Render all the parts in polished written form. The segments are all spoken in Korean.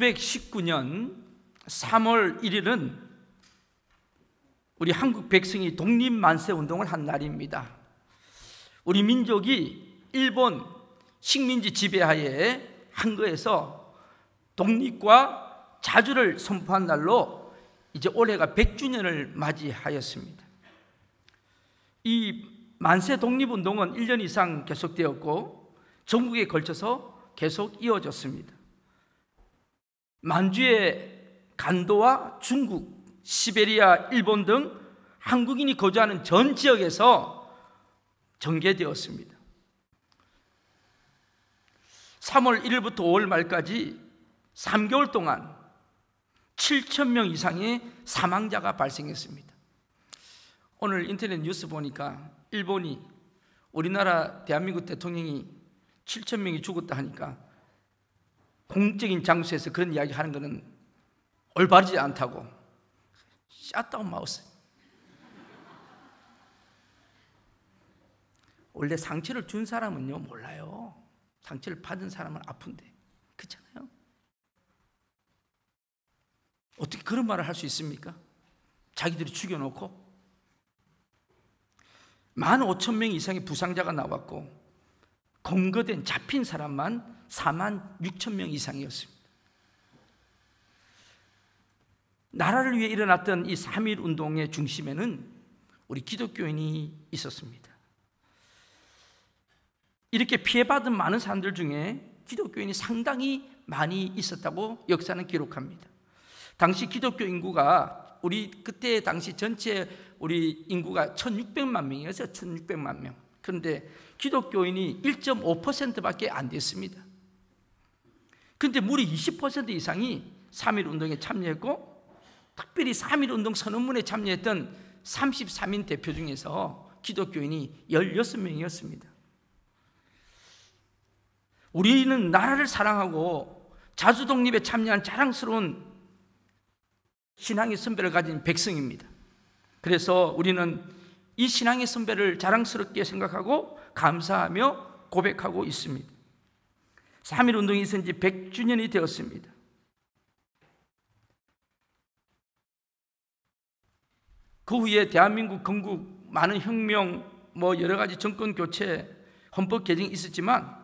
1919년 3월 1일은 우리 한국 백성이 독립만세운동을 한 날입니다. 우리 민족이 일본 식민지 지배하에 한거에서 독립과 자주를 선포한 날로 이제 올해가 100주년을 맞이하였습니다. 이 만세 독립운동은 1년 이상 계속되었고 전국에 걸쳐서 계속 이어졌습니다. 만주의 간도와 중국, 시베리아, 일본 등 한국인이 거주하는 전 지역에서 전개되었습니다. 3월 1일부터 5월 말까지 3개월 동안 7,000명 이상의 사망자가 발생했습니다. 오늘 인터넷 뉴스 보니까 일본이 우리나라 대한민국 대통령이 7,000명이 죽었다 하니까 공적인 장소에서 그런 이야기 하는 것은 올바르지 않다고 샷다운 마우스. 원래 상처를 준 사람은요 몰라요. 상처를 받은 사람은 아픈데, 그렇잖아요. 어떻게 그런 말을 할 수 있습니까? 자기들이 죽여놓고 15,000명 이상의 부상자가 나왔고 검거된 잡힌 사람만 46,000명 이상이었습니다. 나라를 위해 일어났던 이 3.1 운동의 중심에는 우리 기독교인이 있었습니다. 이렇게 피해받은 많은 사람들 중에 기독교인이 상당히 많이 있었다고 역사는 기록합니다. 당시 기독교 인구가 우리 그때 당시 전체 우리 인구가 1,600만 명이었어요. 1,600만 명. 그런데 기독교인이 1.5%밖에 안 됐습니다. 그런데 무려 20% 이상이 3.1 운동에 참여했고, 특별히 3.1 운동 선언문에 참여했던 33인 대표 중에서 기독교인이 16명이었습니다. 우리는 나라를 사랑하고 자주 독립에 참여한 자랑스러운 신앙의 선배를 가진 백성입니다. 그래서 우리는 이 신앙의 선배를 자랑스럽게 생각하고 감사하며 고백하고 있습니다. 3.1 운동이 있은 지 100주년이 되었습니다. 그 후에 대한민국 건국, 많은 혁명, 여러 가지 정권 교체, 헌법 개정이 있었지만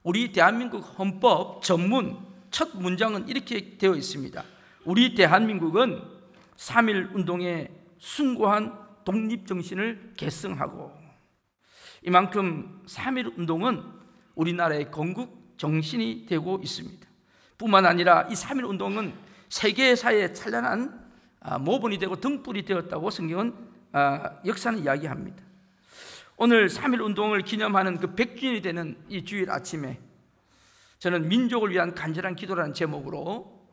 우리 대한민국 헌법 전문 첫 문장은 이렇게 되어 있습니다. 우리 대한민국은 3.1 운동의 숭고한 독립정신을 계승하고, 이만큼 3.1 운동은 우리나라의 건국 정신이 되고 있습니다. 뿐만 아니라 이 3.1 운동은 세계사에 찬란한 모본이 되고 등불이 되었다고 성경은 역사는 이야기합니다. 오늘 3.1 운동을 기념하는 그 100주년이 되는 이 주일 아침에 저는 민족을 위한 간절한 기도라는 제목으로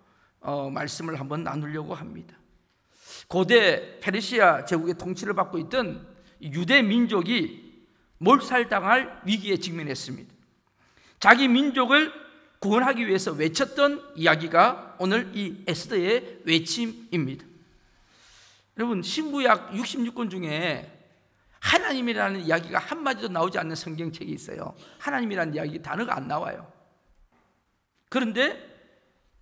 말씀을 한번 나누려고 합니다. 고대 페르시아 제국의 통치를 받고 있던 유대 민족이 몰살당할 위기에 직면했습니다. 자기 민족을 구원하기 위해서 외쳤던 이야기가 오늘 이 에스더의 외침입니다. 여러분, 신구약 66권 중에 하나님이라는 이야기가 한마디도 나오지 않는 성경책이 있어요. 하나님이라는 이야기 단어가 안 나와요. 그런데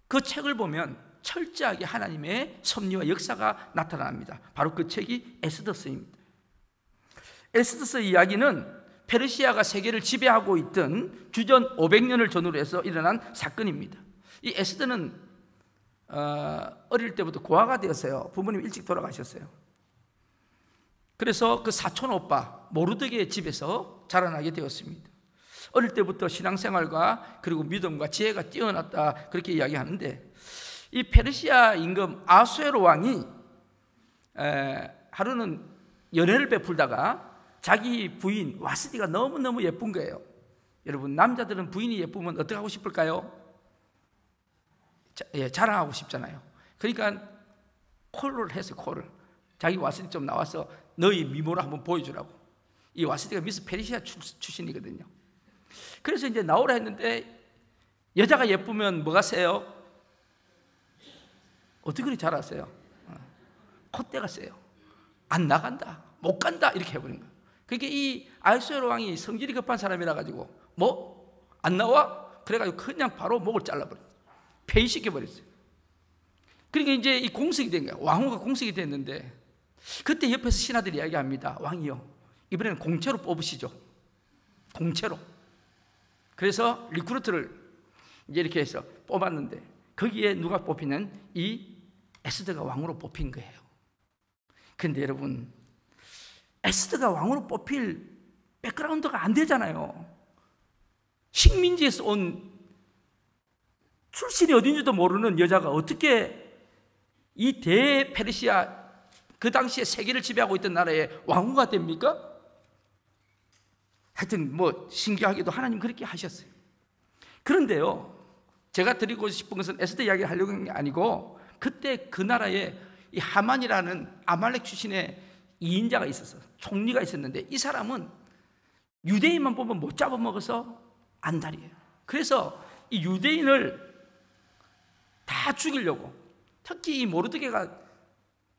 그 책을 보면 철저하게 하나님의 섭리와 역사가 나타납니다. 바로 그 책이 에스더서입니다. 에스더서 이야기는 페르시아가 세계를 지배하고 있던 주전 500년을 전후로 해서 일어난 사건입니다. 이 에스더는 어릴 때부터 고아가 되었어요. 부모님이 일찍 돌아가셨어요. 그래서 그 사촌 오빠 모르드게의 집에서 자라나게 되었습니다. 어릴 때부터 신앙생활과 그리고 믿음과 지혜가 뛰어났다, 그렇게 이야기하는데, 이 페르시아 임금 아수에로 왕이 하루는 연애를 베풀다가 자기 부인 와스디가 너무너무 예쁜 거예요. 여러분, 남자들은 부인이 예쁘면 어떻게 하고 싶을까요? 자랑하고 싶잖아요. 그러니까 콜을 해서 콜을, 자기 와스디 좀 나와서 너희 미모를 한번 보여주라고. 이 와스디가 미스 페르시아 출신이거든요. 그래서 이제 나오라 했는데, 여자가 예쁘면 뭐가 세요? 어떻게 그리 잘 아세요? 콧대가 세요. 안 나간다, 못 간다, 이렇게 해버린 거예요. 그러니까 이 아수에로 왕이 성질이 급한 사람이라 가지고 안 나와? 그래가지고 그냥 바로 목을 잘라버렸어요. 폐위시켜버렸어요. 그러니까 이제 이 공석이 된 거야. 왕후가 공석이 됐는데, 그때 옆에서 신하들이 이야기합니다. 왕이요, 이번에는 공채로 뽑으시죠. 공채로. 그래서 리크루트를 이제 이렇게 해서 뽑았는데, 거기에 누가 뽑히는 이 에스더가 왕으로 뽑힌 거예요. 근데 여러분, 에스더가 왕으로 뽑힐 백그라운드가 안 되잖아요. 식민지에서 온 출신이 어딘지도 모르는 여자가 어떻게 이 대페르시아, 그 당시에 세계를 지배하고 있던 나라의 왕후가 됩니까? 하여튼 뭐 신기하게도 하나님 그렇게 하셨어요. 그런데요, 제가 드리고 싶은 것은 에스더 이야기를 하려고 하는 게 아니고, 그때 그 나라에 이 하만이라는 아말렉 출신의 2인자가 있었어요. 총리가 있었는데, 이 사람은 유대인만 보면 못 잡아먹어서 안달이에요. 그래서 이 유대인을 다 죽이려고, 특히 이 모르드게가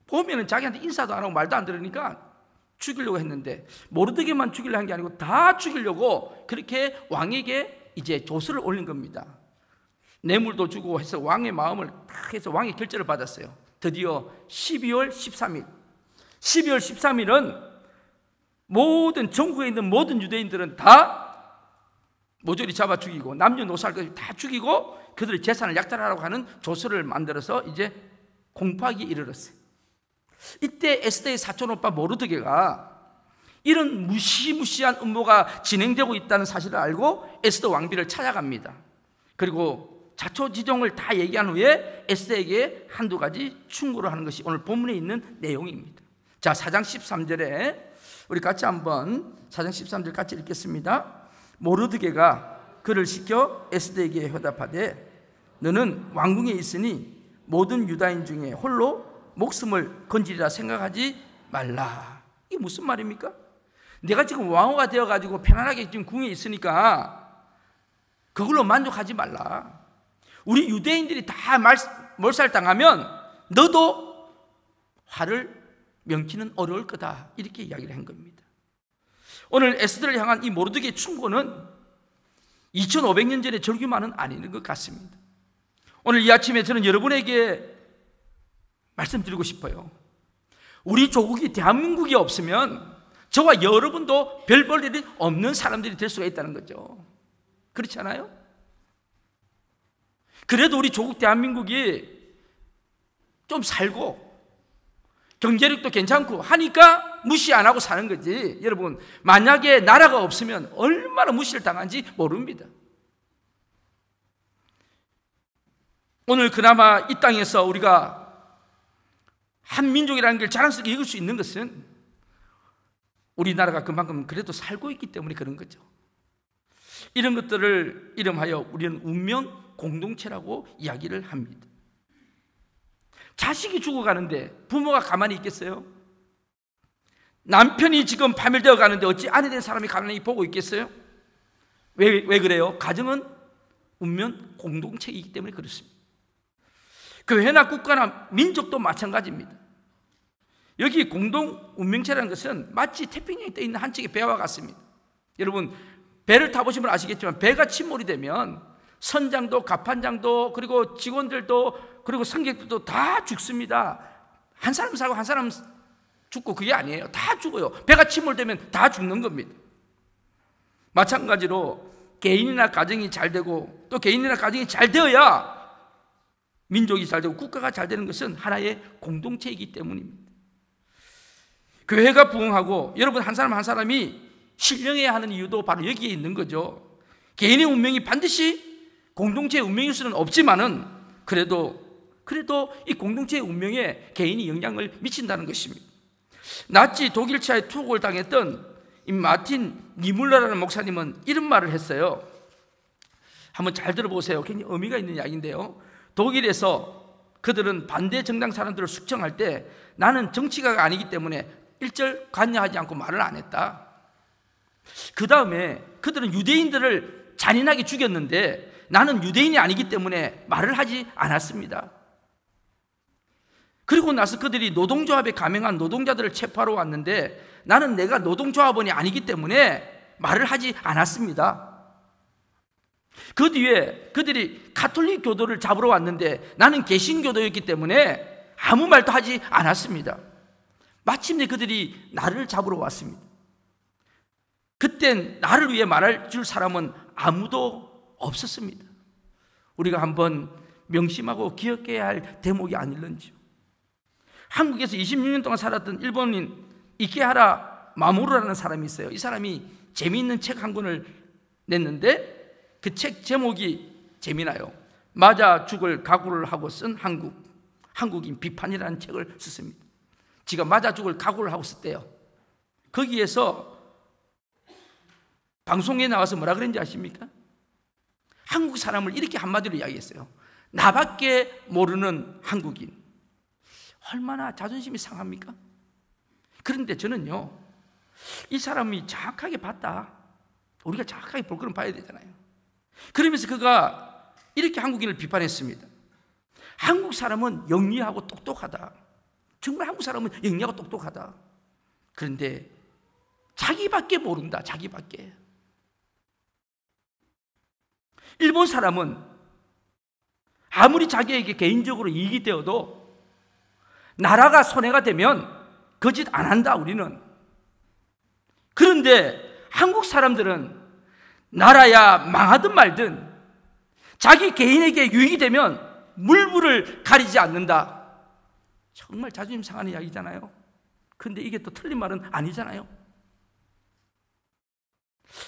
보면은 자기한테 인사도 안 하고 말도 안 들으니까 죽이려고 했는데, 모르드게만 죽이려고 한 게 아니고 다 죽이려고 그렇게 왕에게 이제 조서를 올린 겁니다. 뇌물도 주고 해서 왕의 마음을 딱 해서 왕의 결재를 받았어요. 드디어 12월 13일 12월 13일은 모든 전국에 있는 모든 유대인들은 다 모조리 잡아 죽이고, 남녀노소까지 다 죽이고 그들의 재산을 약탈하라고 하는 조서를 만들어서 이제 공포하기에 이르렀어요. 이때 에스더의 사촌 오빠 모르드게가 이런 무시무시한 음모가 진행되고 있다는 사실을 알고 에스더 왕비를 찾아갑니다. 그리고 자초지종을 다 얘기한 후에 에스더에게 한두 가지 충고를 하는 것이 오늘 본문에 있는 내용입니다. 자, 4장 13절에 우리 같이 한번 4장 13절 같이 읽겠습니다. 모르드게가 그를 시켜 에스더에게 회답하되, 너는 왕궁에 있으니 모든 유다인 중에 홀로 목숨을 건지리라 생각하지 말라. 이게 무슨 말입니까? 내가 지금 왕후가 되어가지고 편안하게 지금 궁에 있으니까 그걸로 만족하지 말라. 우리 유대인들이 다 몰살당하면 너도 화를 명키는 어려울 거다, 이렇게 이야기를 한 겁니다. 오늘 에스더를 향한 이 모르드게의 충고는 2500년 전의 절규만은 아닌 것 같습니다. 오늘 이 아침에 저는 여러분에게 말씀드리고 싶어요. 우리 조국이 대한민국이 없으면 저와 여러분도 별 볼 일이 없는 사람들이 될 수가 있다는 거죠. 그렇지 않아요? 그래도 우리 조국 대한민국이 좀 살고 경제력도 괜찮고 하니까 무시 안 하고 사는 거지. 여러분, 만약에 나라가 없으면 얼마나 무시를 당한지 모릅니다. 오늘 그나마 이 땅에서 우리가 한민족이라는 걸 자랑스럽게 읽을 수 있는 것은 우리나라가 그만큼 그래도 살고 있기 때문에 그런 거죠. 이런 것들을 이름하여 우리는 운명 공동체라고 이야기를 합니다. 자식이 죽어가는데 부모가 가만히 있겠어요? 남편이 지금 파멸되어 가는데 어찌 아내 된 사람이 가만히 보고 있겠어요? 왜 그래요? 가정은 운명 공동체이기 때문에 그렇습니다. 교회나 국가나 민족도 마찬가지입니다. 여기 공동 운명체라는 것은 마치 태평양에 떠 있는 한 척의 배와 같습니다. 여러분, 배를 타보시면 아시겠지만 배가 침몰이 되면 선장도 갑판장도 그리고 직원들도 그리고 승객들도 다 죽습니다. 한 사람 살고 한 사람 죽고 그게 아니에요. 다 죽어요. 배가 침몰되면 다 죽는 겁니다. 마찬가지로 개인이나 가정이 잘 되고 또 개인이나 가정이 잘 되어야 민족이 잘 되고 국가가 잘 되는 것은 하나의 공동체이기 때문입니다. 교회가 부흥하고 여러분 한 사람 한 사람이 신령해야 하는 이유도 바로 여기에 있는 거죠. 개인의 운명이 반드시 공동체의 운명일 수는 없지만은 그래도 이 공동체의 운명에 개인이 영향을 미친다는 것입니다. 나치 독일차에 투옥을 당했던 이 마틴 니물러라는 목사님은 이런 말을 했어요. 한번 잘 들어보세요. 굉장히 의미가 있는 이야기인데요. 독일에서 그들은 반대 정당 사람들을 숙청할 때 나는 정치가가 아니기 때문에 일절 관여하지 않고 말을 안 했다. 그 다음에 그들은 유대인들을 잔인하게 죽였는데 나는 유대인이 아니기 때문에 말을 하지 않았습니다. 그리고 나서 그들이 노동조합에 가맹한 노동자들을 체포하러 왔는데 나는 내가 노동조합원이 아니기 때문에 말을 하지 않았습니다. 그 뒤에 그들이 가톨릭 교도를 잡으러 왔는데 나는 개신교도였기 때문에 아무 말도 하지 않았습니다. 마침내 그들이 나를 잡으러 왔습니다. 그땐 나를 위해 말할 줄 사람은 아무도 없었습니다. 우리가 한번 명심하고 기억해야 할 대목이 아닐런지요. 한국에서 26년 동안 살았던 일본인 이케하라 마모루라는 사람이 있어요. 이 사람이 재미있는 책 한 권을 냈는데 그 책 제목이 재미나요. 맞아 죽을 각오를 하고 쓴 한국인 비판이라는 책을 썼습니다. 지가 맞아 죽을 각오를 하고 썼대요. 거기에서 방송에 나와서 뭐라 그랬는지 아십니까? 한국 사람을 이렇게 한마디로 이야기했어요. 나밖에 모르는 한국인. 얼마나 자존심이 상합니까? 그런데 저는요, 이 사람이 정확하게 봤다. 우리가 정확하게 볼 거는 봐야 되잖아요. 그러면서 그가 이렇게 한국인을 비판했습니다. 한국 사람은 영리하고 똑똑하다. 정말 한국 사람은 영리하고 똑똑하다. 그런데 자기밖에 모른다. 자기밖에. 일본 사람은 아무리 자기에게 개인적으로 이익이 되어도 나라가 손해가 되면 거짓 안 한다. 우리는. 그런데 한국 사람들은 나라야 망하든 말든 자기 개인에게 유익이 되면 물불을 가리지 않는다. 정말 자존심 상하는 이야기잖아요. 그런데 이게 또 틀린 말은 아니잖아요.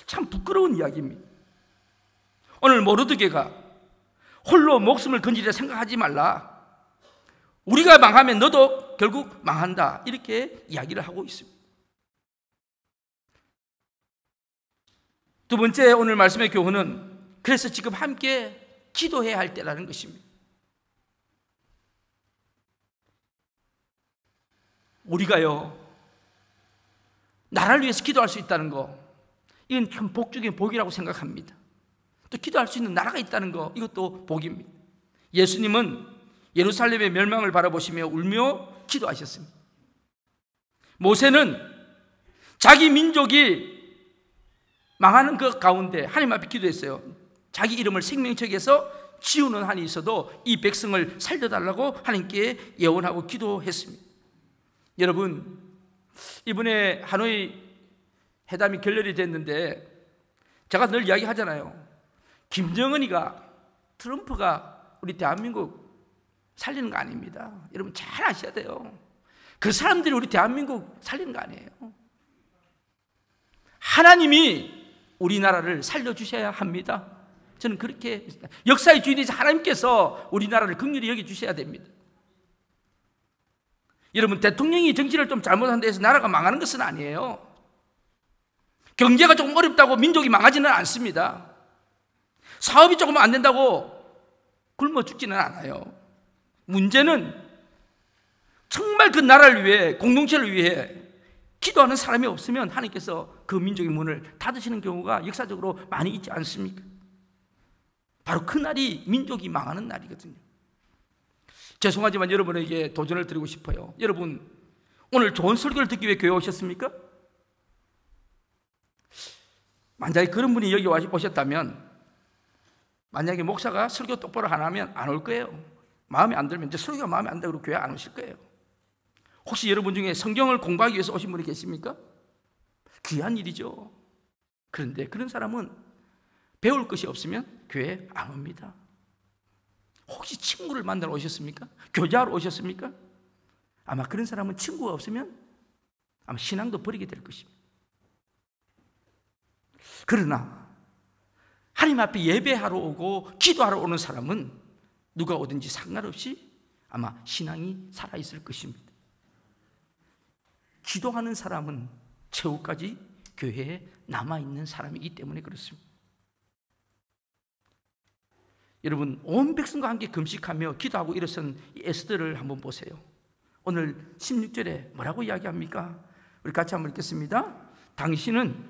참 부끄러운 이야기입니다. 오늘 모르드게가 홀로 목숨을 건지려 생각하지 말라. 우리가 망하면 너도 결국 망한다. 이렇게 이야기를 하고 있습니다. 두 번째 오늘 말씀의 교훈은 그래서 지금 함께 기도해야 할 때라는 것입니다. 우리가요, 나라를 위해서 기도할 수 있다는 거, 이건 참 복중의 복이라고 생각합니다. 또 기도할 수 있는 나라가 있다는 거, 이것도 복입니다. 예수님은 예루살렘의 멸망을 바라보시며 울며 기도하셨습니다. 모세는 자기 민족이 망하는 그 가운데 하나님 앞에 기도했어요. 자기 이름을 생명책에서 지우는 한이 있어도 이 백성을 살려달라고 하나님께 예언하고 기도했습니다. 여러분, 이번에 하노이 회담이 결렬이 됐는데 제가 늘 이야기하잖아요. 김정은이가, 트럼프가 우리 대한민국 살리는 거 아닙니다. 여러분 잘 아셔야 돼요. 그 사람들이 우리 대한민국 살리는 거 아니에요. 하나님이 우리나라를 살려주셔야 합니다. 저는 그렇게, 역사의 주인이신 하나님께서 우리나라를 긍휼히 여겨주셔야 됩니다. 여러분, 대통령이 정치를 좀 잘못한다 해서 나라가 망하는 것은 아니에요. 경제가 조금 어렵다고 민족이 망하지는 않습니다. 사업이 조금 안 된다고 굶어 죽지는 않아요. 문제는 정말 그 나라를 위해, 공동체를 위해 기도하는 사람이 없으면 하나님께서 그 민족의 문을 닫으시는 경우가 역사적으로 많이 있지 않습니까? 바로 그 날이 민족이 망하는 날이거든요. 죄송하지만 여러분에게 도전을 드리고 싶어요. 여러분, 오늘 좋은 설교를 듣기 위해 교회 오셨습니까? 만약에 그런 분이 여기 오셨다면, 만약에 목사가 설교 똑바로 안 하면 안 올 거예요. 마음에 안 들면, 이제 설교가 마음에 안 들고 교회 안 오실 거예요. 혹시 여러분 중에 성경을 공부하기 위해서 오신 분이 계십니까? 귀한 일이죠. 그런데 그런 사람은 배울 것이 없으면 교회 안 옵니다. 혹시 친구를 만나러 오셨습니까? 교제하러 오셨습니까? 아마 그런 사람은 친구가 없으면 아마 신앙도 버리게 될 것입니다. 그러나 하나님 앞에 예배하러 오고 기도하러 오는 사람은 누가 오든지 상관없이 아마 신앙이 살아있을 것입니다. 기도하는 사람은 최후까지 교회에 남아있는 사람이기 때문에 그렇습니다. 여러분, 온 백성과 함께 금식하며 기도하고 일어선 에스더를 한번 보세요. 오늘 16절에 뭐라고 이야기합니까? 우리 같이 한번 읽겠습니다. 당신은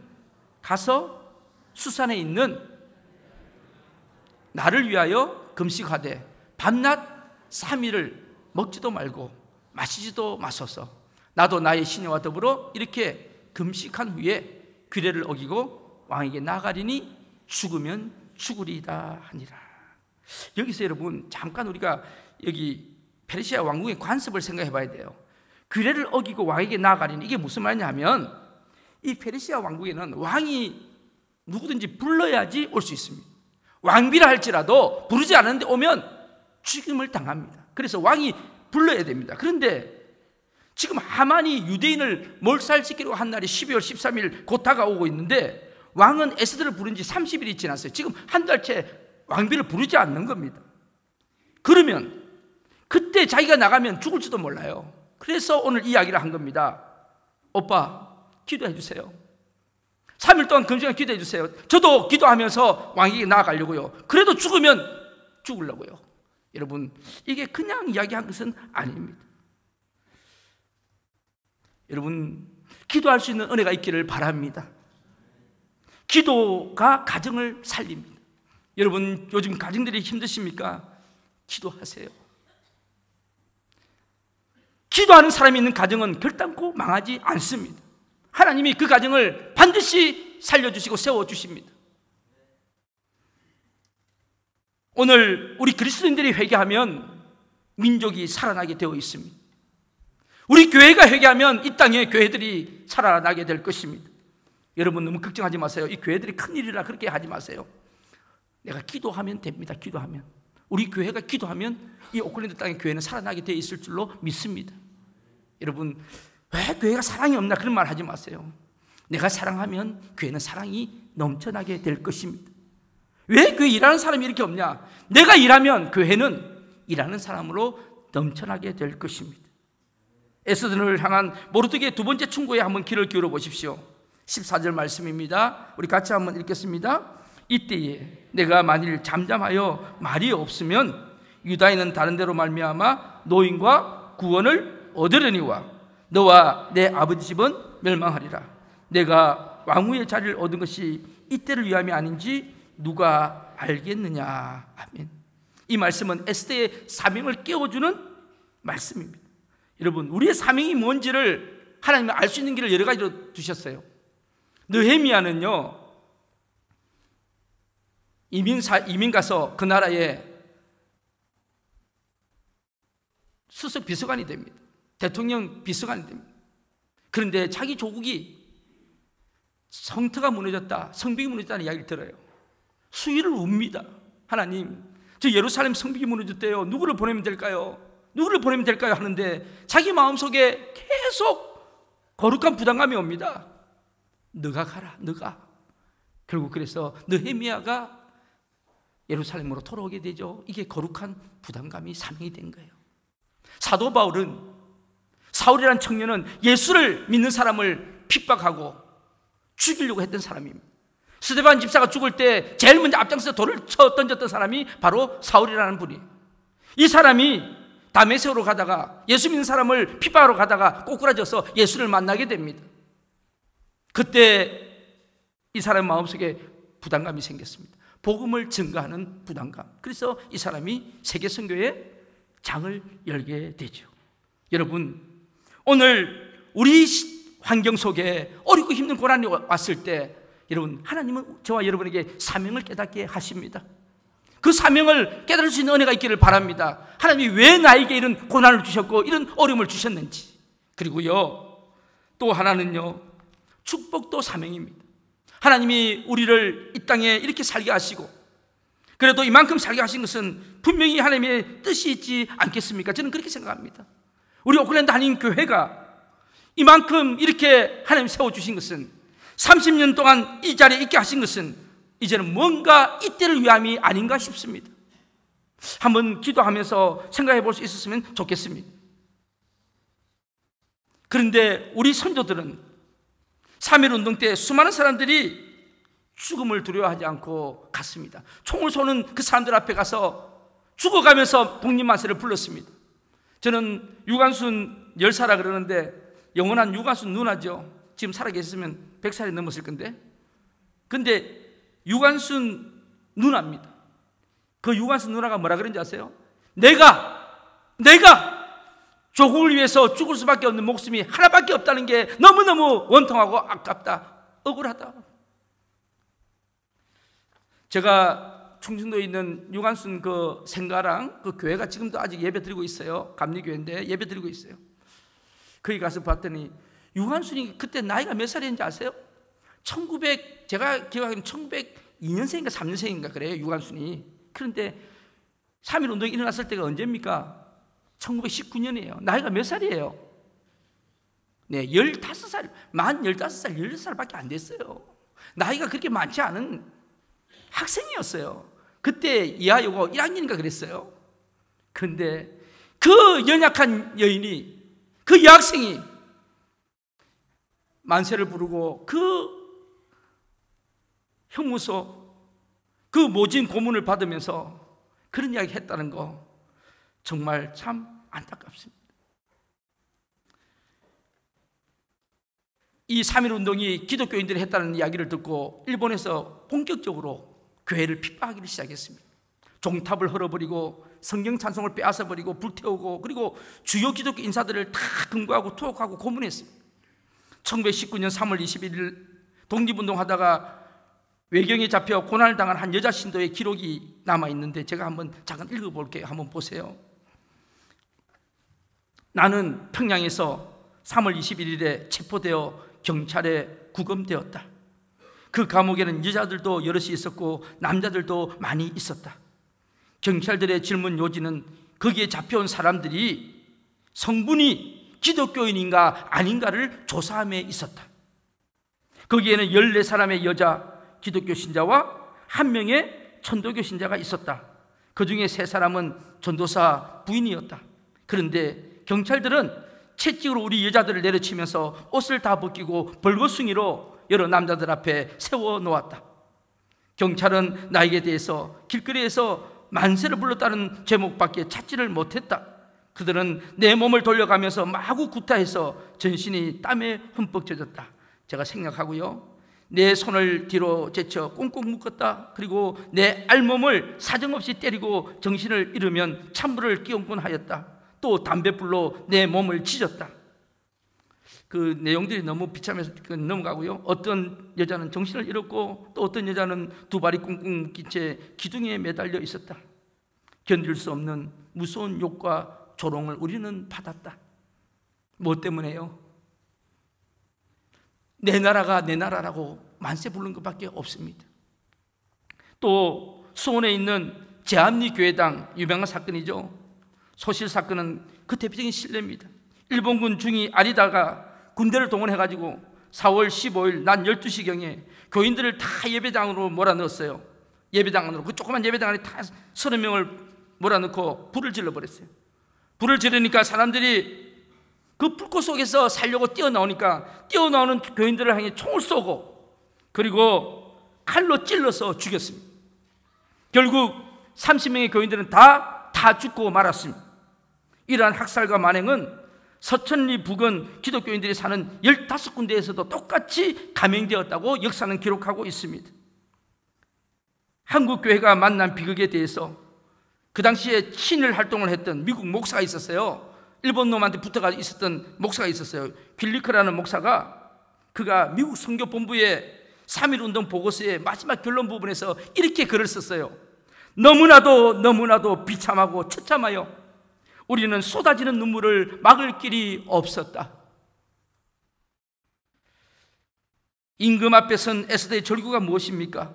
가서 수산에 있는 나를 위하여 금식하되 밤낮 3일을 먹지도 말고 마시지도 마소서. 나도 나의 시녀와 더불어 이렇게 금식한 후에 규례를 어기고 왕에게 나아가리니 죽으면 죽으리다 하니라. 여기서 여러분 잠깐 우리가 여기 페르시아 왕궁의 관습을 생각해 봐야 돼요. 규례를 어기고 왕에게 나아가리니 이게 무슨 말이냐 하면 이 페르시아 왕국에는 왕이 누구든지 불러야지 올 수 있습니다. 왕비라 할지라도 부르지 않았는데 오면 죽임을 당합니다. 그래서 왕이 불러야 됩니다. 그런데 지금 하만이 유대인을 몰살시키려고 한 날이 12월 13일 곧 다가오고 있는데 왕은 에스더를 부른 지 30일이 지났어요. 지금 한 달째 왕비를 부르지 않는 겁니다. 그러면 그때 자기가 나가면 죽을지도 몰라요. 그래서 오늘 이야기를 한 겁니다. 오빠 기도해 주세요. 3일 동안 금식을 기도해 주세요. 저도 기도하면서 왕에게 나아가려고요. 그래도 죽으면 죽으려고요. 여러분 이게 그냥 이야기한 것은 아닙니다. 여러분 기도할 수 있는 은혜가 있기를 바랍니다. 기도가 가정을 살립니다. 여러분 요즘 가정들이 힘드십니까? 기도하세요. 기도하는 사람이 있는 가정은 결단코 망하지 않습니다. 하나님이 그 가정을 반드시 살려주시고 세워주십니다. 오늘 우리 그리스도인들이 회개하면 민족이 살아나게 되어 있습니다. 우리 교회가 회개하면 이 땅의 교회들이 살아나게 될 것입니다. 여러분 너무 걱정하지 마세요. 이 교회들이 큰일이라 그렇게 하지 마세요. 내가 기도하면 됩니다. 기도하면 우리 교회가 기도하면 이 오클랜드 땅의 교회는 살아나게 되어 있을 줄로 믿습니다. 여러분 왜 교회가 사랑이 없나 그런 말 하지 마세요. 내가 사랑하면 교회는 사랑이 넘쳐나게 될 것입니다. 왜 교회 일하는 사람이 이렇게 없냐? 내가 일하면 교회는 일하는 사람으로 넘쳐나게 될 것입니다. 에스더를 향한 모르드게의 두 번째 충고에 한번 귀를 기울여 보십시오. 14절 말씀입니다. 우리 같이 한번 읽겠습니다. 이때에 내가 만일 잠잠하여 말이 없으면 유다인은 다른 데로 말미암아 노인과 구원을 얻으려니와 너와 내 아버지 집은 멸망하리라. 내가 왕후의 자리를 얻은 것이 이때를 위함이 아닌지 누가 알겠느냐. 아멘. 이 말씀은 에스더의 사명을 깨워주는 말씀입니다. 여러분 우리의 사명이 뭔지를 하나님은 알 수 있는 길을 여러 가지로 두셨어요. 느헤미야는요 이민 가서 그 나라의 수석 비서관이 됩니다. 대통령 비서관이 됩니다. 그런데 자기 조국이 성터가 무너졌다, 성벽이 무너졌다는 이야기를 들어요. 수위를 웁니다. 하나님, 저 예루살렘 성벽이 무너졌대요. 누구를 보내면 될까요? 누구를 보내면 될까요? 하는데 자기 마음속에 계속 거룩한 부담감이 옵니다. 너가 가라, 너가. 결국 그래서 느헤미야가 예루살렘으로 돌아오게 되죠. 이게 거룩한 부담감이 사명이 된 거예요. 사도 바울은 사울이라는 청년은 예수를 믿는 사람을 핍박하고 죽이려고 했던 사람입니다. 스데반 집사가 죽을 때 제일 먼저 앞장서서 돌을 쳐 던졌던 사람이 바로 사울이라는 분이에요. 이 사람이 다메섹으로 가다가 예수 믿는 사람을 핍박하러 가다가 꼬꾸라져서 예수를 만나게 됩니다. 그때 이 사람 마음속에 부담감이 생겼습니다. 복음을 증거하는 부담감. 그래서 이 사람이 세계 선교의 장을 열게 되죠. 여러분, 오늘 우리 환경 속에 어렵고 힘든 고난이 왔을 때 여러분, 하나님은 저와 여러분에게 사명을 깨닫게 하십니다. 그 사명을 깨달을 수 있는 은혜가 있기를 바랍니다. 하나님이 왜 나에게 이런 고난을 주셨고 이런 어려움을 주셨는지. 그리고요, 또 하나는요, 축복도 사명입니다. 하나님이 우리를 이 땅에 이렇게 살게 하시고 그래도 이만큼 살게 하신 것은 분명히 하나님의 뜻이 있지 않겠습니까? 저는 그렇게 생각합니다. 우리 오클랜드 한인교회가 이만큼 이렇게 하나님 세워주신 것은 30년 동안 이 자리에 있게 하신 것은 이제는 뭔가 이때를 위함이 아닌가 싶습니다. 한번 기도하면서 생각해 볼 수 있었으면 좋겠습니다. 그런데 우리 선조들은 3.1운동 때 수많은 사람들이 죽음을 두려워하지 않고 갔습니다. 총을 쏘는 그 사람들 앞에 가서 죽어가면서 복림만세를 불렀습니다. 저는 유관순 열사라 그러는데 영원한 유관순 누나죠. 지금 살아계셨으면 100살이 넘었을 건데, 근데 유관순 누나입니다. 그 유관순 누나가 뭐라 그런지 아세요? 내가 조국을 위해서 죽을 수밖에 없는 목숨이 하나밖에 없다는 게 너무너무 원통하고 아깝다, 억울하다. 제가 충청도에 있는 유관순 그 생가랑 그 교회가 지금도 아직 예배 드리고 있어요. 감리교회인데 예배 드리고 있어요. 거기 가서 봤더니 유관순이 그때 나이가 몇 살인지 아세요? 제가 기억하기로는 1902년생인가 3년생인가 그래요, 유관순이. 그런데 3.1 운동이 일어났을 때가 언제입니까? 1919년이에요. 나이가 몇 살이에요? 네, 15살, 만 15살, 16살밖에 안 됐어요. 나이가 그렇게 많지 않은 학생이었어요. 그때 이하여고 1학년인가 그랬어요. 그런데 그 연약한 여인이, 그 여학생이 만세를 부르고 그 형무소, 그 모진 고문을 받으면서 그런 이야기 했다는 거 정말 참 안타깝습니다. 이 3.1 운동이 기독교인들이 했다는 이야기를 듣고 일본에서 본격적으로 교회를 핍박하기 시작했습니다. 종탑을 헐어버리고 성경 찬송을 빼앗아버리고 불태우고, 그리고 주요 기독교 인사들을 다 금고하고 투옥하고 고문했습니다. 1919년 3월 21일 독립운동하다가 외경에 잡혀 고난을 당한 한 여자 신도의 기록이 남아있는데 제가 한번 잠깐 읽어볼게요. 한번 보세요. 나는 평양에서 3월 21일에 체포되어 경찰에 구금되었다. 그 감옥에는 여자들도 여럿이 있었고 남자들도 많이 있었다. 경찰들의 질문 요지는 거기에 잡혀온 사람들이 성분이 기독교인인가 아닌가를 조사함에 있었다. 거기에는 14사람의 여자 기독교 신자와 1명의 천도교 신자가 있었다. 그 중에 3사람은 전도사 부인이었다. 그런데 경찰들은 채찍으로 우리 여자들을 내려치면서 옷을 다 벗기고 벌거숭이로 여러 남자들 앞에 세워놓았다. 경찰은 나에게 대해서 길거리에서 만세를 불렀다는 제목밖에 찾지를 못했다. 그들은 내 몸을 돌려가면서 마구 구타해서 전신이 땀에 흠뻑 젖었다. 제가 생각하고요, 내 손을 뒤로 제쳐 꽁꽁 묶었다. 그리고 내 알몸을 사정없이 때리고 정신을 잃으면 찬물을 끼얹곤 하였다. 또 담뱃불로 내 몸을 지졌다. 그 내용들이 너무 비참해서 넘어가고요. 어떤 여자는 정신을 잃었고 또 어떤 여자는 두 발이 꽁꽁 묶인 채 기둥에 매달려 있었다. 견딜 수 없는 무서운 욕과 조롱을 우리는 받았다. 뭐 때문에요? 내 나라가 내 나라라고 만세 부른 것밖에 없습니다. 또 수원에 있는 제암리 교회당 유명한 사건이죠. 소실 사건은 그 대표적인 실례입니다. 일본군 중위 아리다가 군대를 동원해가지고 4월 15일 낮 12시경에 교인들을 다 예배당으로 몰아넣었어요. 예배당 안으로, 그 조그만 예배당 안에 다 30명을 몰아넣고 불을 질러버렸어요. 불을 지르니까 사람들이 그 불꽃 속에서 살려고 뛰어나오니까 뛰어나오는 교인들을 향해 총을 쏘고 그리고 칼로 찔러서 죽였습니다. 결국 30명의 교인들은 다 죽고 말았습니다. 이러한 학살과 만행은 서천리 부근 기독교인들이 사는 15군데에서도 똑같이 감행되었다고 역사는 기록하고 있습니다. 한국교회가 만난 비극에 대해서 그 당시에 친일 활동을 했던 미국 목사가 있었어요. 일본 놈한테 붙어가지고 있었던 목사가 있었어요. 빌리크라는 목사가, 그가 미국 선교본부의 3.1 운동 보고서의 마지막 결론 부분에서 이렇게 글을 썼어요. 너무나도 비참하고 처참하여 우리는 쏟아지는 눈물을 막을 길이 없었다. 임금 앞에 선 에스더의 절규가 무엇입니까?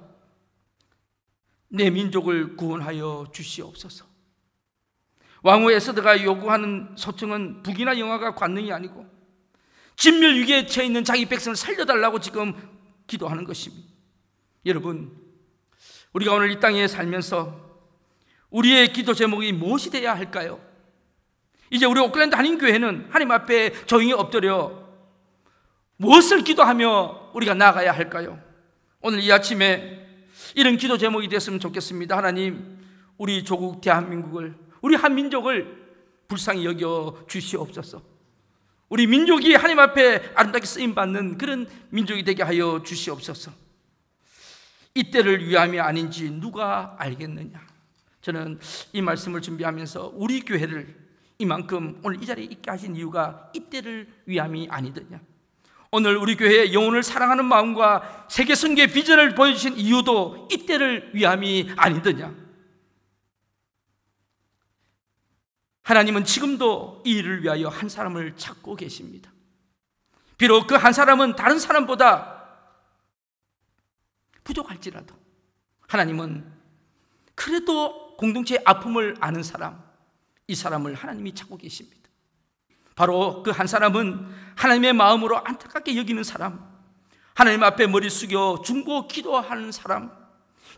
내 민족을 구원하여 주시옵소서. 왕후 에스더가 요구하는 소청은 북이나 영화가 관능이 아니고 진멸 위기에 처해 있는 자기 백성을 살려달라고 지금 기도하는 것입니다. 여러분, 우리가 오늘 이 땅에 살면서 우리의 기도 제목이 무엇이 되어야 할까요? 이제 우리 오클랜드 한인교회는 하나님 앞에 조용히 엎드려 무엇을 기도하며 우리가 나아가야 할까요? 오늘 이 아침에 이런 기도 제목이 됐으면 좋겠습니다. 하나님, 우리 조국 대한민국을, 우리 한민족을 불쌍히 여겨 주시옵소서. 우리 민족이 하나님 앞에 아름답게 쓰임받는 그런 민족이 되게 하여 주시옵소서. 이때를 위함이 아닌지 누가 알겠느냐. 저는 이 말씀을 준비하면서 우리 교회를 이만큼 오늘 이 자리에 있게 하신 이유가 이때를 위함이 아니더냐. 오늘 우리 교회의 영혼을 사랑하는 마음과 세계 선교의 비전을 보여주신 이유도 이때를 위함이 아니더냐. 하나님은 지금도 이 일을 위하여 한 사람을 찾고 계십니다. 비록 그 한 사람은 다른 사람보다 부족할지라도 하나님은 그래도 공동체의 아픔을 아는 사람, 이 사람을 하나님이 찾고 계십니다. 바로 그 한 사람은 하나님의 마음으로 안타깝게 여기는 사람, 하나님 앞에 머리 숙여 중보 기도하는 사람,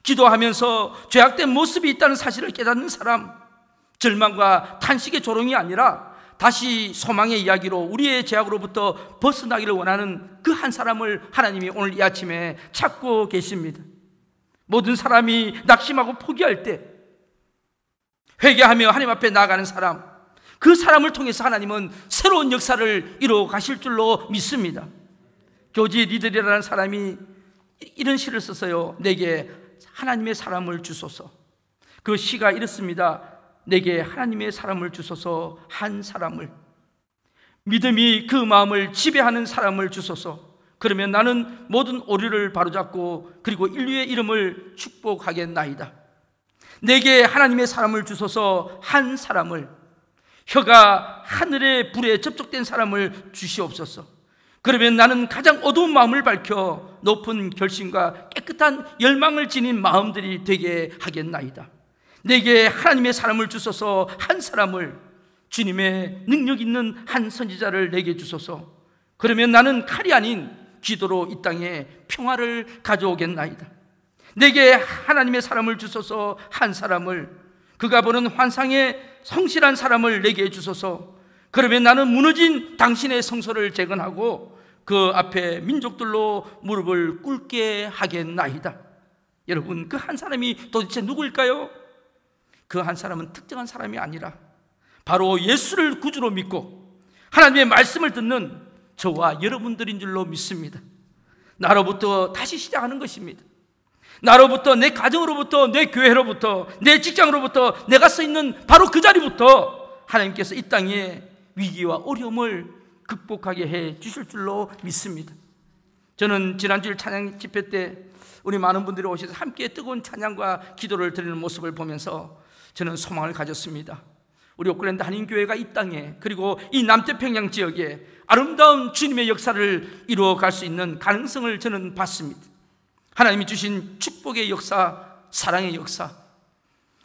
기도하면서 죄악된 모습이 있다는 사실을 깨닫는 사람, 절망과 탄식의 조롱이 아니라 다시 소망의 이야기로 우리의 죄악으로부터 벗어나기를 원하는 그 한 사람을 하나님이 오늘 이 아침에 찾고 계십니다. 모든 사람이 낙심하고 포기할 때 회개하며 하나님 앞에 나아가는 사람, 그 사람을 통해서 하나님은 새로운 역사를 이루어 가실 줄로 믿습니다. 조지 리들이라는 사람이 이런 시를 썼어요. 내게 하나님의 사람을 주소서. 그 시가 이렇습니다. 내게 하나님의 사람을 주소서, 한 사람을, 믿음이 그 마음을 지배하는 사람을 주소서. 그러면 나는 모든 오류를 바로잡고 그리고 인류의 이름을 축복하겠나이다. 내게 하나님의 사람을 주소서, 한 사람을, 혀가 하늘의 불에 접촉된 사람을 주시옵소서. 그러면 나는 가장 어두운 마음을 밝혀 높은 결심과 깨끗한 열망을 지닌 마음들이 되게 하겠나이다. 내게 하나님의 사람을 주소서, 한 사람을, 주님의 능력 있는 한 선지자를 내게 주소서. 그러면 나는 칼이 아닌 기도로 이 땅에 평화를 가져오겠나이다. 내게 하나님의 사람을 주소서, 한 사람을, 그가 보는 환상의 성실한 사람을 내게 주소서. 그러면 나는 무너진 당신의 성소를 재건하고 그 앞에 민족들로 무릎을 꿇게 하겠나이다. 여러분, 그 한 사람이 도대체 누구일까요? 그 한 사람은 특정한 사람이 아니라 바로 예수를 구주로 믿고 하나님의 말씀을 듣는 저와 여러분들인 줄로 믿습니다. 나로부터 다시 시작하는 것입니다. 나로부터, 내 가정으로부터, 내 교회로부터, 내 직장으로부터, 내가 서 있는 바로 그 자리부터 하나님께서 이 땅에 위기와 어려움을 극복하게 해 주실 줄로 믿습니다. 저는 지난주일 찬양 집회 때 우리 많은 분들이 오셔서 함께 뜨거운 찬양과 기도를 드리는 모습을 보면서 저는 소망을 가졌습니다. 우리 오클랜드 한인교회가 이 땅에, 그리고 이 남태평양 지역에 아름다운 주님의 역사를 이루어 갈 수 있는 가능성을 저는 봤습니다. 하나님이 주신 축복의 역사, 사랑의 역사,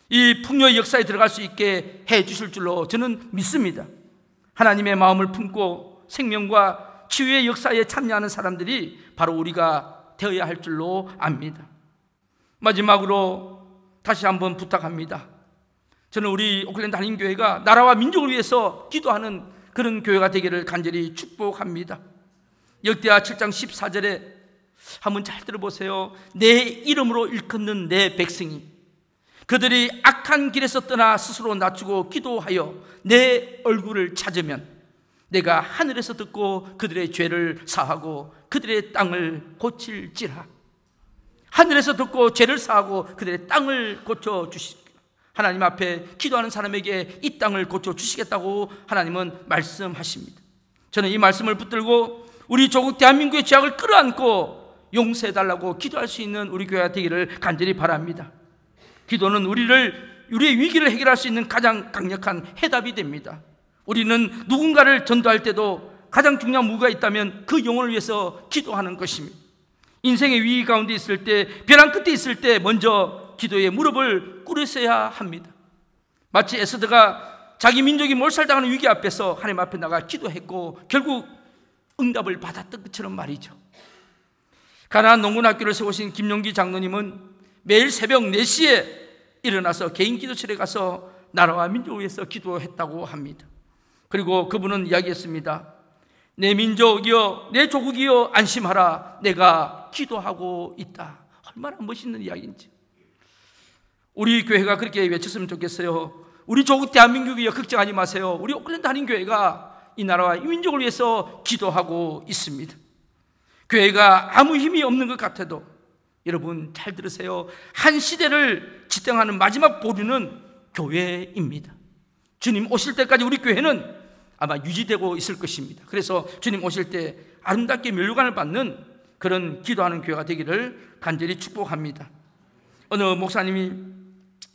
이 풍요의 역사에 들어갈 수 있게 해 주실 줄로 저는 믿습니다. 하나님의 마음을 품고 생명과 치유의 역사에 참여하는 사람들이 바로 우리가 되어야 할 줄로 압니다. 마지막으로 다시 한번 부탁합니다. 저는 우리 오클랜드 한인교회가 나라와 민족을 위해서 기도하는 그런 교회가 되기를 간절히 축복합니다. 역대하 7장 14절에 한번 잘 들어보세요. 내 이름으로 일컫는 내 백성이 그들이 악한 길에서 떠나 스스로 낮추고 기도하여 내 얼굴을 찾으면 내가 하늘에서 듣고 그들의 죄를 사하고 그들의 땅을 고칠지라. 하늘에서 듣고 죄를 사하고 그들의 땅을 고쳐주시겠다. 하나님 앞에 기도하는 사람에게 이 땅을 고쳐주시겠다고 하나님은 말씀하십니다. 저는 이 말씀을 붙들고 우리 조국 대한민국의 죄악을 끌어안고 용서해달라고 기도할 수 있는 우리 교회가 되기를 간절히 바랍니다. 기도는 우리의 위기를 해결할 수 있는 가장 강력한 해답이 됩니다. 우리는 누군가를 전도할 때도 가장 중요한 무기가 있다면 그 영혼을 위해서 기도하는 것입니다. 인생의 위기 가운데 있을 때, 벼랑 끝에 있을 때 먼저 기도에 무릎을 꿇으셔야 합니다. 마치 에스더가 자기 민족이 몰살당하는 위기 앞에서 하나님 앞에 나가 기도했고 결국 응답을 받았던 것처럼 말이죠. 가나안 농군학교를 세우신 김용기 장로님은 매일 새벽 4시에 일어나서 개인 기도실에 가서 나라와 민족을 위해서 기도했다고 합니다. 그리고 그분은 이야기했습니다. 내 민족이여, 내 조국이여 안심하라. 내가 기도하고 있다. 얼마나 멋있는 이야기인지. 우리 교회가 그렇게 외쳤으면 좋겠어요. 우리 조국 대한민국이여 걱정하지 마세요. 우리 오클랜드 한인교회가 이 나라와 이 민족을 위해서 기도하고 있습니다. 교회가 아무 힘이 없는 것 같아도 여러분 잘 들으세요. 한 시대를 지탱하는 마지막 보류는 교회입니다. 주님 오실 때까지 우리 교회는 아마 유지되고 있을 것입니다. 그래서 주님 오실 때 아름답게 면류관을 받는 그런 기도하는 교회가 되기를 간절히 축복합니다. 어느 목사님이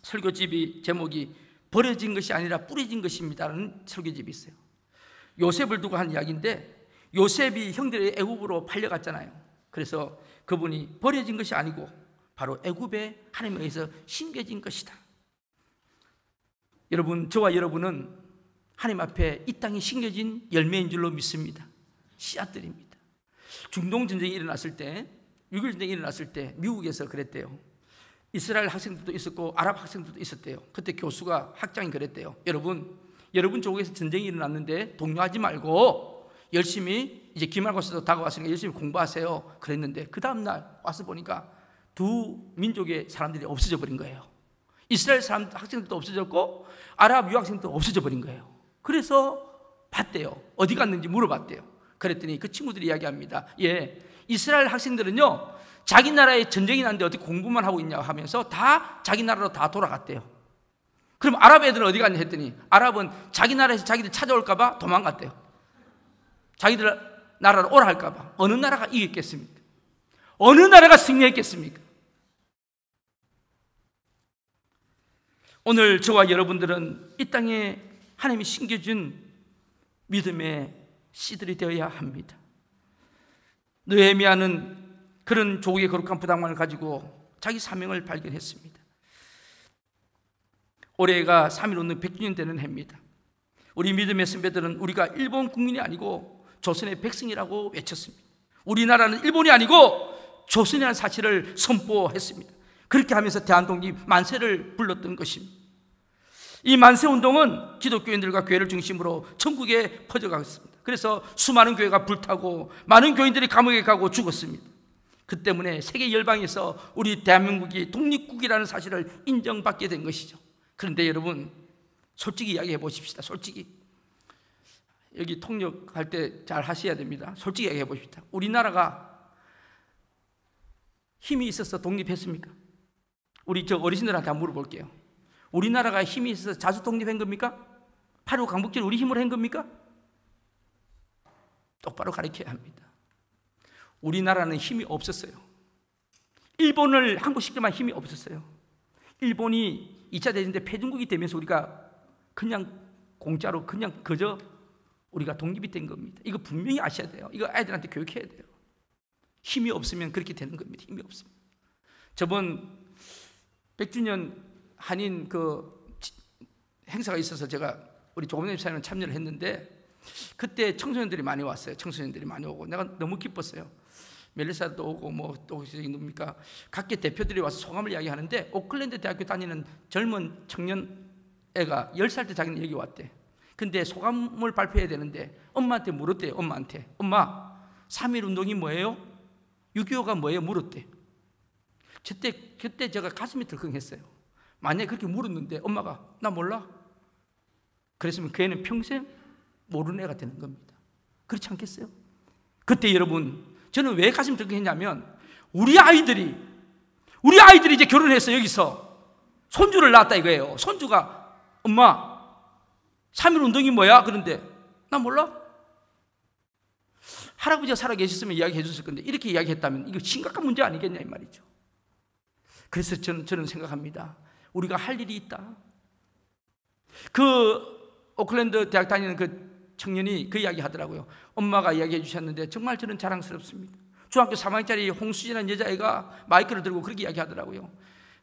설교집이 제목이 버려진 것이 아니라 뿌려진 것입니다라는 설교집이 있어요. 요셉을 두고 한 이야기인데, 요셉이 형들의 애굽으로 팔려갔잖아요. 그래서 그분이 버려진 것이 아니고 바로 애굽에 하나님에 의해서 심겨진 것이다. 여러분, 저와 여러분은 하나님 앞에 이 땅에 심겨진 열매인 줄로 믿습니다. 씨앗들입니다. 중동전쟁이 일어났을 때, 6.25 전쟁이 일어났을 때 미국에서 그랬대요. 이스라엘 학생들도 있었고 아랍 학생들도 있었대요. 그때 교수가 학장이 그랬대요. 여러분 조국에서 전쟁이 일어났는데 동요하지 말고 열심히, 이제 기말고사도 다가왔으니까 열심히 공부하세요. 그랬는데 그 다음날 와서 보니까 두 민족의 사람들이 없어져 버린 거예요. 이스라엘 사람 학생들도 없어졌고 아랍 유학생도 없어져 버린 거예요. 그래서 봤대요. 어디 갔는지 물어봤대요. 그랬더니 그 친구들이 이야기합니다. 이스라엘 학생들은요, 자기 나라에 전쟁이 났는데 어떻게 공부만 하고 있냐 하면서 다 자기 나라로 다 돌아갔대요. 그럼 아랍 애들은 어디 갔냐 했더니 아랍은 자기 나라에서 자기들 찾아올까 봐 도망갔대요. 자기들 나라로 오라 할까 봐. 어느 나라가 이겼겠습니까? 어느 나라가 승리했겠습니까? 오늘 저와 여러분들은 이 땅에 하나님이 심겨준 믿음의 씨들이 되어야 합니다. 느헤미야는 그런 조국의 거룩한 부담감을 가지고 자기 사명을 발견했습니다. 올해가 3.1운동 100주년 되는 해입니다. 우리 믿음의 선배들은 우리가 일본 국민이 아니고 조선의 백성이라고 외쳤습니다. 우리나라는 일본이 아니고 조선이라는 사실을 선포했습니다. 그렇게 하면서 대한독립 만세를 불렀던 것입니다. 이 만세운동은 기독교인들과 교회를 중심으로 전국에 퍼져갔습니다. 그래서 수많은 교회가 불타고 많은 교인들이 감옥에 가고 죽었습니다. 그 때문에 세계 열방에서 우리 대한민국이 독립국이라는 사실을 인정받게 된 것이죠. 그런데 여러분, 솔직히 이야기해 보십시다. 솔직히 여기 통역할 때 잘 하셔야 됩니다. 솔직히 이야기해 보십시다. 우리나라가 힘이 있어서 독립했습니까? 우리 저 어르신들한테 한번 물어볼게요. 우리나라가 힘이 있어서 자주 독립한 겁니까? 8.15 강복절 우리 힘으로 한 겁니까? 똑바로 가르쳐야 합니다. 우리나라는 힘이 없었어요. 일본을 한국시키만 힘이 없었어요. 일본이 2차 대전 때 패전국이 되면서 우리가 그냥 공짜로 그냥 그저 우리가 독립이 된 겁니다. 이거 분명히 아셔야 돼요. 이거 아이들한테 교육해야 돼요. 힘이 없으면 그렇게 되는 겁니다. 힘이 없으면. 저번 100주년 한인 그 행사가 있어서 제가 우리 조금님 사회는 참여를 했는데, 그때 청소년들이 많이 왔어요. 청소년들이 많이 오고 내가 너무 기뻤어요. 멜리사도 오고 뭐 또 누굽니까, 각계 대표들이 와서 소감을 이야기하는데, 오클랜드 대학교 다니는 젊은 청년 애가 10살 때 자기는 여기 왔대. 근데 소감을 발표해야 되는데 엄마한테 물었대요. 엄마한테, 엄마 3.1 운동이 뭐예요? 6.25가 뭐예요? 물었대. 그때 제가 가슴이 덜컹했어요. 만약에 그렇게 물었는데 엄마가 나 몰라, 그랬으면 그 애는 평생 모르는 애가 되는 겁니다. 그렇지 않겠어요? 그때 여러분, 저는 왜 가슴이 덜컹했냐면 우리 아이들이 이제 결혼해서 여기서 손주를 낳았다 이거예요. 손주가 엄마 3.1 운동이 뭐야? 그런데 나 몰라? 할아버지가 살아계셨으면 이야기해 줬을 건데 이렇게 이야기했다면 이거 심각한 문제 아니겠냐 이 말이죠. 그래서 저는 생각합니다. 우리가 할 일이 있다. 그 오클랜드 대학 다니는 그 청년이 그 이야기 하더라고요. 엄마가 이야기해 주셨는데 정말 저는 자랑스럽습니다. 중학교 3학년짜리 홍수진이라는 여자애가 마이크를 들고 그렇게 이야기하더라고요.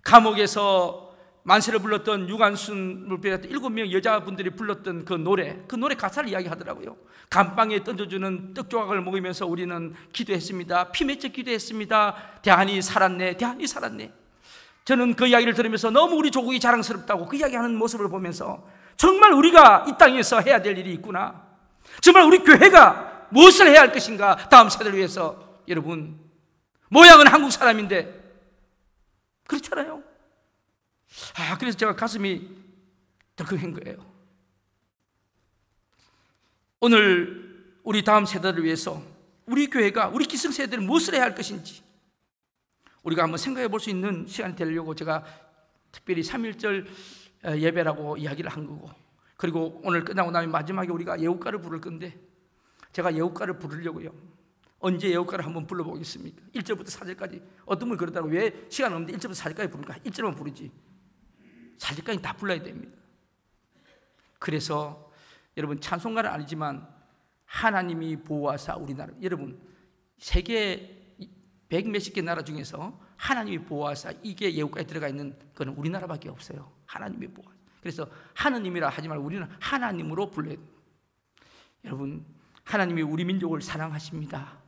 감옥에서 만세를 불렀던 유관순을 비롯한 7명 여자분들이 불렀던 그 노래 가사를 이야기하더라고요. 감방에 던져주는 떡 조각을 먹으면서 우리는 기도했습니다. 피 맺혀 기도했습니다. 대한이 살았네. 대한이 살았네. 저는 그 이야기를 들으면서 너무 우리 조국이 자랑스럽다고 그 이야기하는 모습을 보면서 정말 우리가 이 땅에서 해야 될 일이 있구나. 정말 우리 교회가 무엇을 해야 할 것인가. 다음 세대를 위해서. 여러분, 모양은 한국 사람인데 그렇잖아요. 그래서 제가 가슴이 덜컹한 거예요. 오늘 우리 다음 세대를 위해서 우리 교회가, 우리 기성세대들은 무엇을 해야 할 것인지 우리가 한번 생각해 볼 수 있는 시간이 되려고 제가 특별히 3.1절 예배라고 이야기를 한 거고, 그리고 오늘 끝나고 나면 마지막에 우리가 예우가를 부를 건데 제가 예우가를 부르려고요. 언제 애호가를 한번 불러보겠습니까? 1절부터 4절까지. 어떤 분이 그러다가 왜 시간 없는데 1절부터 4절까지 부를까? 1절만 부르지 4절까지 다 불러야 됩니다. 그래서 여러분, 찬송가는 아니지만 하나님이 보호하사 우리나라, 여러분 세계 100 몇십 개 나라 중에서 하나님이 보호하사 이게 예고까지 들어가 있는 것은 우리나라밖에 없어요. 하나님이 보호하사. 그래서 하느님이라 하지 말고 우리는 하나님으로 불러야 돼요. 여러분, 하나님이 우리 민족을 사랑하십니다.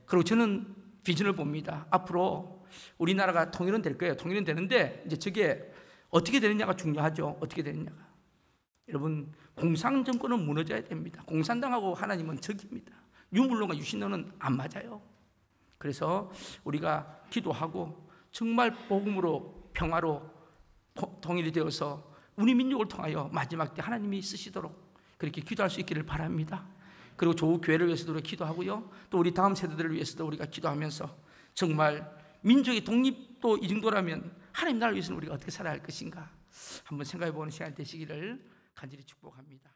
그리고 저는 비전을 봅니다. 앞으로 우리나라가 통일은 될 거예요. 통일은 되는데 이제 저게 어떻게 되느냐가 중요하죠. 어떻게 되느냐가. 여러분, 공산정권은 무너져야 됩니다. 공산당하고 하나님은 적입니다. 유물론과 유신론은 안 맞아요. 그래서 우리가 기도하고 정말 복음으로 평화로 통일이 되어서 우리 민족을 통하여 마지막 때 하나님이 쓰시도록 그렇게 기도할 수 있기를 바랍니다. 그리고 조국 교회를 위해서도 우리가 기도하고요, 또 우리 다음 세대들을 위해서도 우리가 기도하면서 정말 민족의 독립도 이 정도라면 하나님 나라를 위해서는 우리가 어떻게 살아야 할 것인가 한번 생각해 보는 시간이 되시기를 간절히 축복합니다.